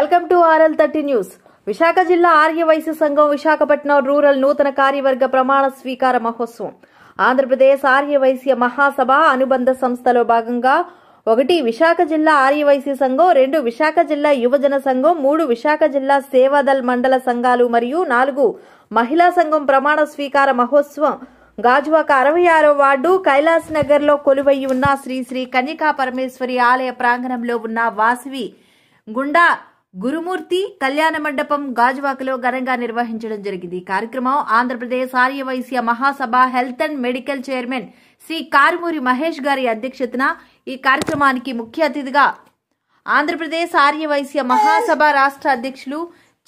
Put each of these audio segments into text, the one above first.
Welcome to RL30 news. Visakha జిల్లా ఆర్యవైశ్య సంఘం Visakhapatnam rural నూతన కార్యవర్గ ప్రమాణ స్వీకార మహోత్సవం. ఆంధ్రప్రదేశ్ ఆర్యవైశ్య మహాసభ అనుబంధ సంస్థలో భాగంగా 1 విశాఖ జిల్లా ఆర్యవైశ్య సంఘం, 2 విశాఖ జిల్లా యువజన సంఘం, 3 విశాఖ జిల్లా సేవాదల్ మండల సంఘాలు మరియు 4 మహిళా సంఘం ప్రమాణ స్వీకార మహోత్సవం గాజువాక 66వ వార్డు కైలాస్ నగర్ లో కొలువై ఉన్న శ్రీ శ్రీ కన్యకా పరమేశ్వరి ఆలయ ప్రాంగణంలో ఉన్న వాసవి గుండా గురుమూర్తి కళ్యాణ మండపం గాజువాకలో ఘనంగా నిర్వహించడం జరిగింది. ఈ కార్యక్రమం Andhra Pradesh Arya Vaishya Mahasabha health and medical chairman Shri Karumuri Mahesh గారి అధ్యక్షతన ఈ కార్యక్రమానికి ముఖ్య అతిథిగా ఆంధ్రప్రదేశ్ ఆర్యవైశ్య మహాసభ రాష్ట్ర అధ్యక్షులు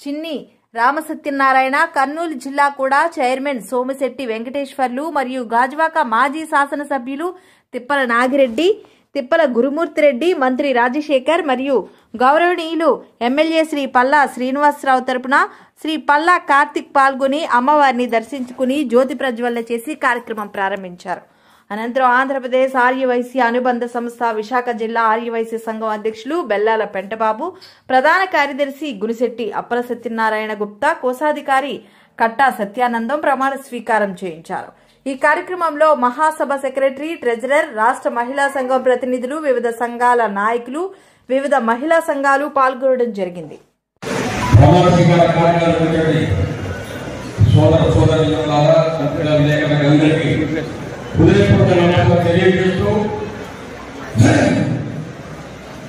చిన్ని రామసత్యనారాయణ, కర్నూలు జిల్లా కూడా చైర్మన్ సోమిశెట్టి వెంకటేశ్వర్లు మరియు గాజువాక మాజీ శాసనసభ్యులు తిప్పల నాగిరెడ్డి, తిప్పల గురుమూర్తిరెడ్డి, మంత్రి రాజశేఖర్ మరియు గౌరవనీయులు ఎమ్మెల్యే శ్రీ పల్లా శ్రీనివాసరావు తరపున శ్రీ పల్లా కార్తిక్ పాల్గొని అమ్మవారిని దర్శించుకుని జ్యోతి ప్రజ్వలన చేసి కార్యక్రమం ప్రారంభించారు. అనంతరం ఆంధ్రప్రదేశ్ ఆర్యవైశ్య అనుబంధ సంస్థ విశాఖ జిల్లా ఆర్యవైశ్య సంఘం అధ్యక్షులు బెల్లాల పెంటబాబు, ప్రధాన కార్యదర్శి గునిశెట్టి అప్పల సత్యనారాయణ గుప్తా, కోశాధికారి కట్టా సత్యానందం ప్రమాణ స్వీకారం చేయించారు. ఈ కార్యక్రమంలో మహాసభ సెక్రటరీ, ట్రెజరర్, రాష్ట్ర మహిళా సంఘం ప్రతినిధులు, వివిధ సంఘాల నాయకులు, వివిధ మహిళా సంఘాలు పాల్గొనడం జరిగింది.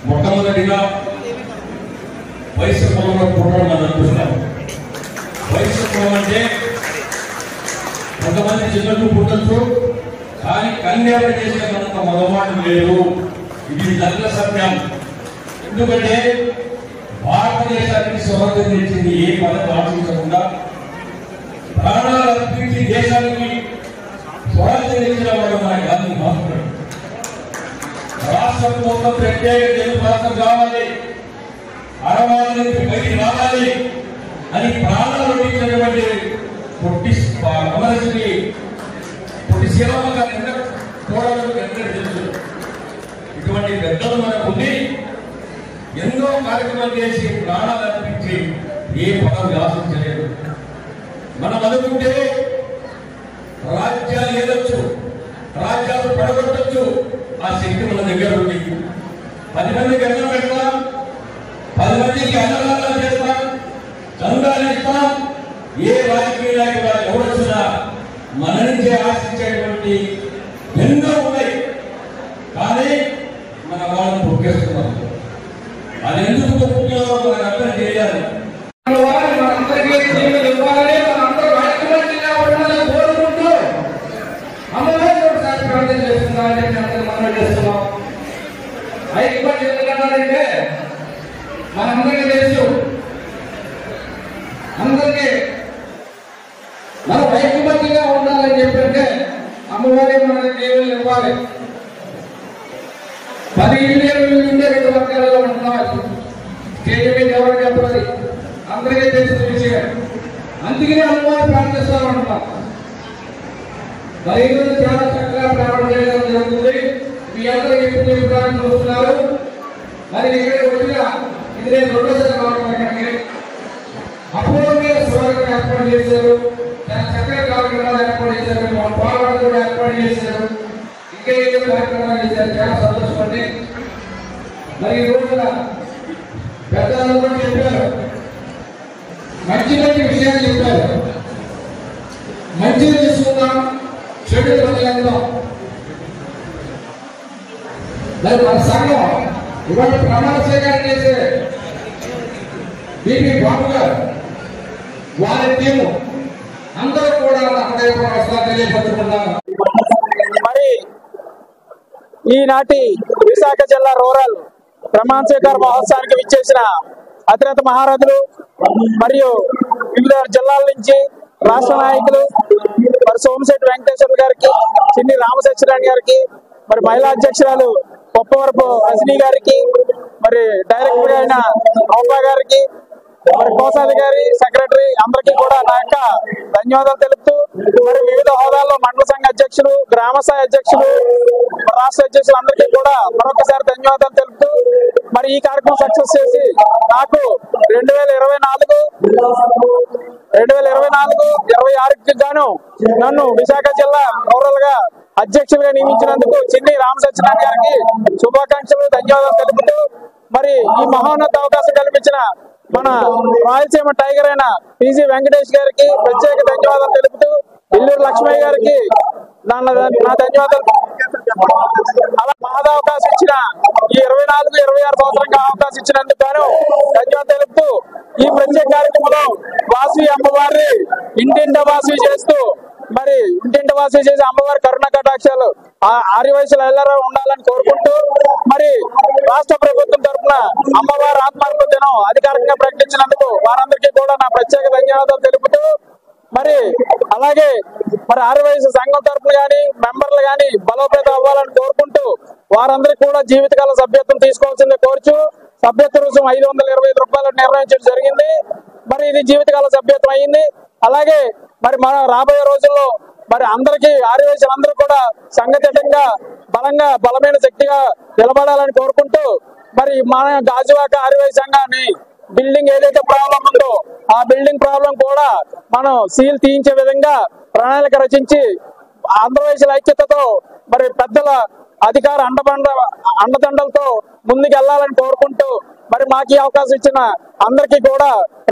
మొట్టమొదటిగా వయసు కులంలో పుట్టడం మనం చూస్తాం. వయసు కులం అంటే కొంతమంది చిన్నట్లు పుట్టచ్చు, కానీ కన్యాలు చేసేంత మగవాడు లేదు. ఇది నగ్న సత్యం. ఎందుకంటే భారతదేశానికి స్వతంత్రం ఇచ్చింది ఏ పదవి ఆశించకుండా ప్రాణాలు అర్పించి దేశానికి స్వతంత్రం ఇచ్చిన వాడు మన గాంధీ మహాత్ముడు. రాష్ట్రం మొత్తం ప్రత్యేక తెలుగు రాష్ట్రం కావాలి, అరవాల నుంచి బయటికి రావాలి అని ప్రాణాలు ఇచ్చినటువంటి పొట్టి అమరశ్రీ పొట్టి శివమ్మ గారు చూడాలని ఎంతో తెలుసు. ఇటువంటి పెద్దలు మనకు ఉండి ఎన్నో కార్యక్రమాలు చేసి ప్రాణాలు అర్పించి ఏ పదవి ఆశించలేదు. మనం అనుకుంటే రాజ్యాలు ఏదొచ్చు, రాజ్యాలు పడగొట్టచ్చు, ఆ శక్తి మన దగ్గర ఉంది. 10 మందికి అన్నం పెడతాం, 10 మందికి అన్నదానం చేస్తాం, చందాలు ఇస్తాం. ఏ రాజకీయ నాయకులు ఎవరొచ్చినా మన నుంచే ఆశించేటువంటి ఎన్నో ఉన్నాయి, కానీ మన వాళ్ళని పొక్కేస్తున్నాం. అది ఎందుకు పొక్కుతున్నారో మనకు అర్థం చేయాలి. ఐక్యమత్యం ఎందుకంటారంటే మనందరికీ తెలుసు, అందరికీ మనం ఐక్యమత్యంగా ఉండాలని చెప్పంటే అమ్మవారి మనకి దేవుళ్ళు ఇవ్వాలి. 10 ఇళ్ళు ఉండే 2 వర్గాలలో ఉంటున్నారు. స్టేజ్ మీద ఎవరు చెప్పాలి, అందరికీ తెలిసిన విషయం. అందుకనే అమ్మవారి ప్రార్థిస్తామంటున్నాం. మరి ఈరోజు చాలా చక్కగా ప్రారంభం చేయడం జరుగుతుంది. మీ అందరూ ఎప్పుడు చెప్తారని చూస్తున్నారు. మరి ఇక్కడ వచ్చిన ఇది నేను 2వ కావడం ఇక్కడికి అపూర్వమైన స్వాగతం ఏర్పాటు చేశారు. చాలా చక్కగా కార్యక్రమాలు ఏర్పాటు చేశారు, మన పాల్గొన కూడా ఏర్పాటు చేశారు, ఇంకా ఏదో కార్యక్రమాలు చేశారు. చాలా సంతోషపడి మరి ఈ రోజున పెద్దలు కూడా చెప్పారు, మంచి మంచి విషయాలు చెప్పారు. మంచిగా తీసుకుందాం, చెడు వదిలేద్దాం. మరి మన సంఘం ఇవాళ ప్రమాణ స్వీకారం చేసే బీపీ బాబు గారు, వారి టీము అందరూ కూడా తెలియపరుచుకున్నాను. మరి ఈనాటి విశాఖ జిల్లా రూరల్ ప్రమాణ స్వీకార మహోత్సవానికి విచ్చేసిన అతిరథ మహారథులు మరియు వివిధ జిల్లాల నుంచి రాష్ట్ర నాయకులు మరి సోమిశెట్టి వెంకటేశ్వర గారికి, చిన్ని రామసత్యనారాయణ గారికి, మరి మహిళా అధ్యక్షురాలు పొప్పవరపు రజనీ గారికి, మరి డైరెక్టర్ అయిన రూపా గారికి, మరి కోశాధికారి, సెక్రటరీ అందరికీ కూడా నా యొక్క ధన్యవాదాలు తెలుపుతూ మరి వివిధ హోదాల్లో మండల సంఘ అధ్యక్షులు, గ్రామ స్థాయి అధ్యక్షులు, రాష్ట్ర అధ్యక్షులు అందరికీ కూడా మరొకసారి ధన్యవాదాలు తెలుపుతూ మరి ఈ కార్యక్రమం సక్సెస్ చేసి నాకు 2024-26కి గాను నన్ను విశాఖ జిల్లా రూరల్ గా అధ్యక్షులుగా నియమించినందుకు చిన్ని రామ సత్యనారాయణ గారికి శుభాకాంక్షలు, ధన్యవాదాలు తెలుపుతూ మరి ఈ మహోన్నత అవకాశం కల్పించిన మన రాయలసీమ టైగర్ అయిన పిజి వెంకటేష్ గారికి ప్రత్యేక ధన్యవాదాలు తెలుపుతూ ఇల్లూరు లక్ష్మయ్య గారికి నా ధన్యవాదాలు. అలా అవకాశం ఇచ్చిన ఈ 24-26 సంవత్సరంగా అవకాశం ఇచ్చినందుకు గాను ధన్యవాదాలు తెలుపుతూ ఈ ప్రత్యేక కార్యక్రమంలో వాసవి అమ్మవారిని ఇంటింట వాసవి చేస్తూ మరి ఇంటింటి వాసవి చేసి అమ్మవారి కరుణ కటాక్షాలు ఆర్యవైశ్యులు ఎల్లరూ ఉండాలని కోరుకుంటూ మరి రాష్ట్ర ప్రభుత్వం తరఫున అమ్మవారి ఆత్మార్పణ దినం అధికారికంగా ప్రకటించినందుకు వారందరికీ కూడా నా ప్రత్యేక ధన్యవాదాలు తెలుపుతూ మరి అలాగే మరి ఆర్యవైశ్య సంఘం తరఫున గాని మెంబర్లు గాని బలోపేతం అవ్వాలని కోరుకుంటూ వారందరికీ కూడా జీవితకాల సభ్యత్వం తీసుకోవాల్సిందే కోరుచు సభ్యత్వ రుసుం 525 రూపాయలు నిర్ణయించడం జరిగింది. మరి ఇది జీవితకాల సభ్యత్వం అయింది. అలాగే మరి మన రాబోయే రోజుల్లో మరి అందరికీ ఆర్యవైశ్యులందరూ కూడా సంఘటితంగా బలమైన శక్తిగా నిలబడాలని కోరుకుంటూ మరి మన గాజువాక ఆర్యవైశ్య సంఘాన్ని బిల్డింగ్ ఏదైతే ప్రాబ్లం ఉందో ఆ బిల్డింగ్ ప్రాబ్లం కూడా మనం సీల్ తీయించే విధంగా ప్రణాళిక రచించి ఆంధ్రవైశ్యుల ఐక్యతతో మరి పెద్దల అధికార అండదండలతో ముందుకు వెళ్లాలని కోరుకుంటూ మరి మాకు ఈ అవకాశం ఇచ్చిన అందరికీ కూడా